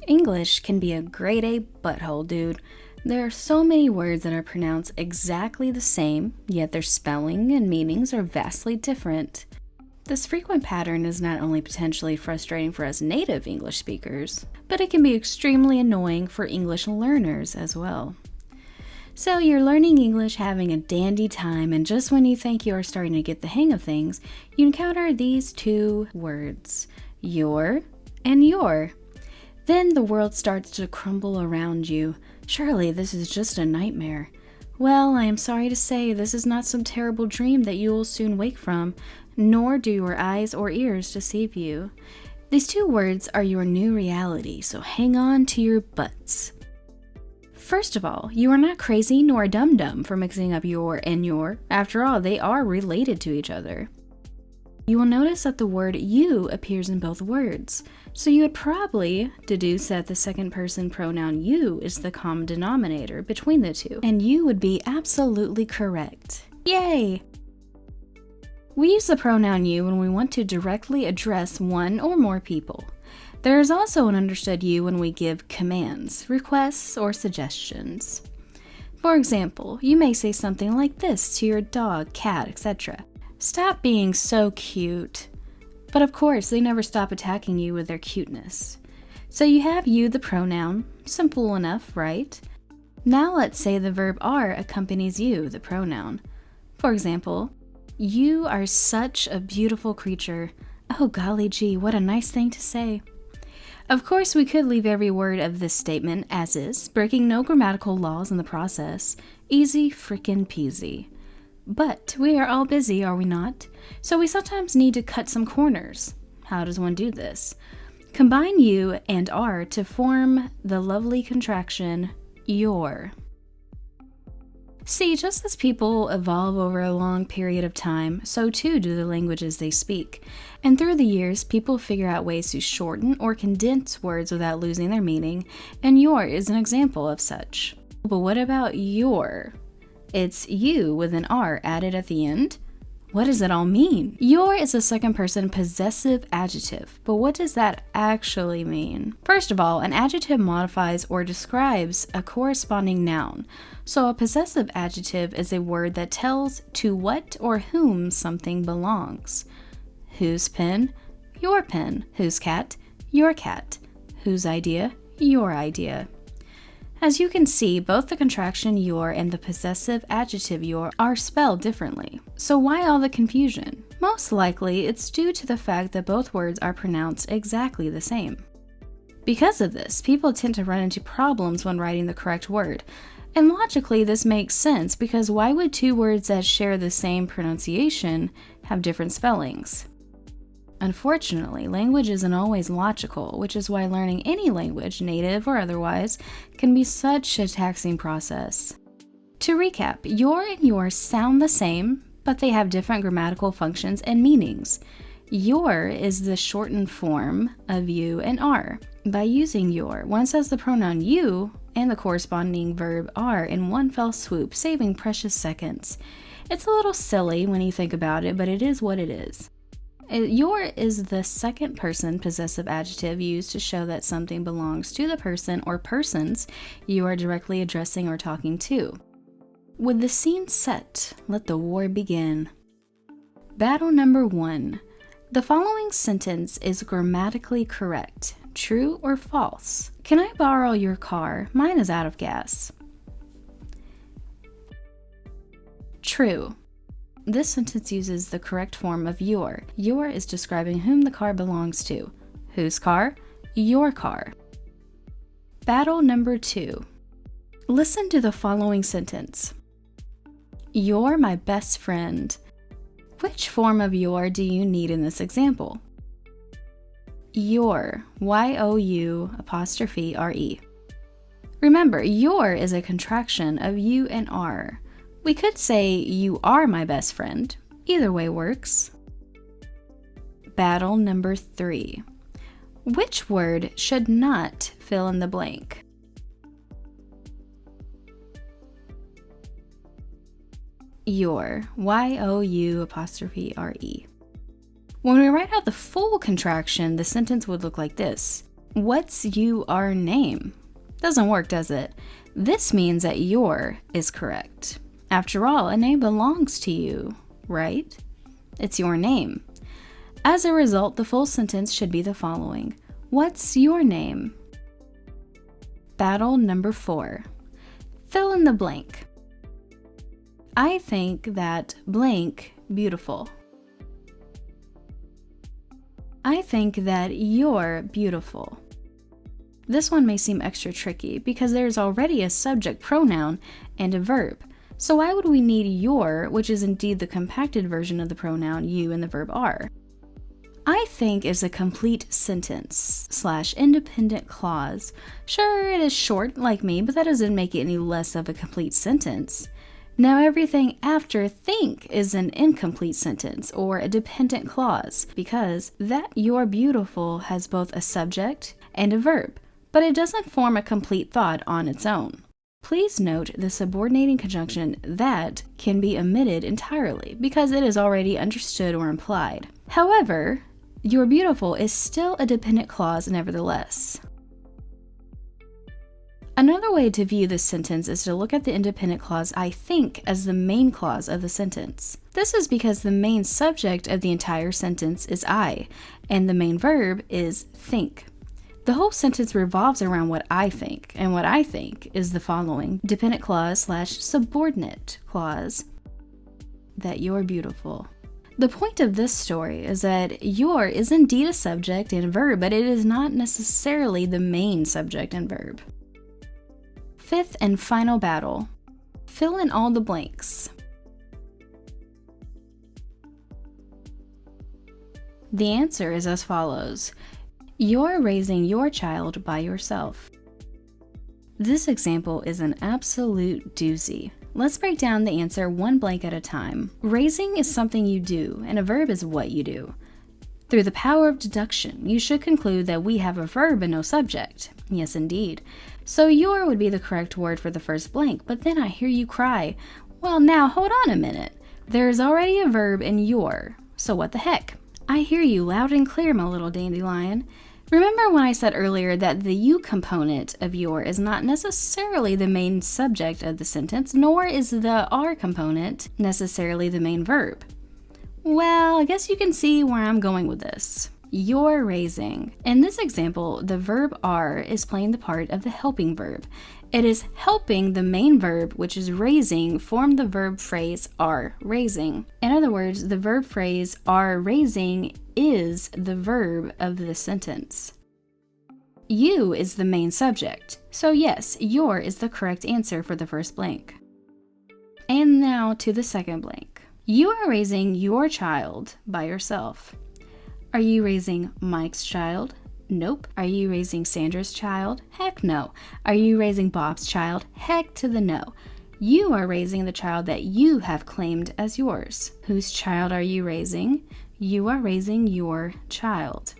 English can be a grade A butthole, dude. There are so many words that are pronounced exactly the same, yet their spelling and meanings are vastly different. This frequent pattern is not only potentially frustrating for us native English speakers, but it can be extremely annoying for English learners as well. So you're learning English, having a dandy time, and just when you think you are starting to get the hang of things, you encounter these two words, your and your. Then the world starts to crumble around you. Surely this is just a nightmare. Well, I am sorry to say this is not some terrible dream that you will soon wake from, nor do your eyes or ears deceive you. These two words are your new reality, so hang on to your butts. First of all, you are not crazy nor dumb for mixing up your and your. After all, they are related to each other. You will notice that the word you appears in both words, so you would probably deduce that the second person pronoun you is the common denominator between the two, and you would be absolutely correct. Yay! We use the pronoun you when we want to directly address one or more people. There is also an understood you when we give commands, requests, or suggestions. For example, you may say something like this to your dog, cat, etc. Stop being so cute. But of course, they never stop attacking you with their cuteness. So you have you, the pronoun. Simple enough, right? Now let's say the verb are accompanies you, the pronoun. For example, you are such a beautiful creature. Oh golly gee, what a nice thing to say. Of course, we could leave every word of this statement as is, breaking no grammatical laws in the process. Easy frickin' peasy. But we are all busy, are we not? So we sometimes need to cut some corners. How does one do this? Combine you and are to form the lovely contraction your. See, just as people evolve over a long period of time, so too do the languages they speak. And through the years, people figure out ways to shorten or condense words without losing their meaning, and your is an example of such. But what about your? It's you with an R added at the end. What does it all mean? Your is a second person possessive adjective, but what does that actually mean? First of all, an adjective modifies or describes a corresponding noun. So a possessive adjective is a word that tells to what or whom something belongs. Whose pen? Your pen. Whose cat? Your cat. Whose idea? Your idea. As you can see, both the contraction your and the possessive adjective your are spelled differently. So why all the confusion? Most likely, it's due to the fact that both words are pronounced exactly the same. Because of this, people tend to run into problems when writing the correct word. And logically, this makes sense because why would two words that share the same pronunciation have different spellings? Unfortunately, language isn't always logical, which is why learning any language, native or otherwise, can be such a taxing process. To recap, your and yours sound the same, but they have different grammatical functions and meanings. Your is the shortened form of you and are. By using your, one says the pronoun you and the corresponding verb are in one fell swoop, saving precious seconds. It's a little silly when you think about it, but it is what it is. Your is the second person possessive adjective used to show that something belongs to the person or persons you are directly addressing or talking to. With the scene set, let the war begin. Battle number 1. The following sentence is grammatically correct. True or false? Can I borrow your car? Mine is out of gas. True. This sentence uses the correct form of your. Your is describing whom the car belongs to. Whose car? Your car. Battle number 2. Listen to the following sentence. You're my best friend. Which form of your do you need in this example? Your, Y-O-U''re. Remember, your is a contraction of you and are. We could say, you are my best friend. Either way works. Battle number 3. Which word should not fill in the blank? Your, Y-O-U''re. When we write out the full contraction, the sentence would look like this. What's your name? Doesn't work, does it? This means that your is correct. After all, a name belongs to you, right? It's your name. As a result, the full sentence should be the following. What's your name? Battle number 4. Fill in the blank. I think that blank beautiful. I think that you're beautiful. This one may seem extra tricky because there's already a subject pronoun and a verb. So why would we need your, which is indeed the compacted version of the pronoun you and the verb are? I think is a complete sentence / independent clause. Sure, it is short like me, but that doesn't make it any less of a complete sentence. Now everything after think is an incomplete sentence or a dependent clause because that you're beautiful has both a subject and a verb, but it doesn't form a complete thought on its own. Please note the subordinating conjunction that can be omitted entirely because it is already understood or implied. However, you're beautiful is still a dependent clause nevertheless. Another way to view this sentence is to look at the independent clause I think as the main clause of the sentence. This is because the main subject of the entire sentence is I, and the main verb is think. The whole sentence revolves around what I think, and what I think is the following dependent clause / subordinate clause, that you're beautiful. The point of this story is that your is indeed a subject and verb, but it is not necessarily the main subject and verb. Fifth and final battle. Fill in all the blanks. The answer is as follows. You're raising your child by yourself. This example is an absolute doozy. Let's break down the answer one blank at a time. Raising is something you do, and a verb is what you do. Through the power of deduction, you should conclude that we have a verb and no subject. Yes, indeed. So your would be the correct word for the first blank, but then I hear you cry, well, now hold on a minute. There's already a verb in your, so what the heck? I hear you loud and clear, my little dandelion. Remember when I said earlier that the you component of your is not necessarily the main subject of the sentence, nor is the are component necessarily the main verb? Well, I guess you can see where I'm going with this. You're raising. In this example, the verb are is playing the part of the helping verb. It is helping the main verb, which is raising, form the verb phrase are raising. In other words, the verb phrase are raising is the verb of the sentence. You is the main subject. So yes, your is the correct answer for the first blank. And now to the second blank. You are raising your child by yourself. Are you raising Mike's child? Nope. Are you raising Sandra's child? Heck no. Are you raising Bob's child? Heck to the no. You are raising the child that you have claimed as yours. Whose child are you raising? You are raising your child.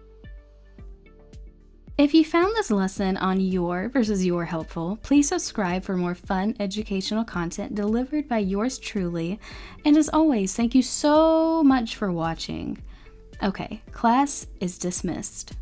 If you found this lesson on your versus your helpful, please subscribe for more fun educational content delivered by yours truly. And as always, thank you so much for watching. Okay, class is dismissed.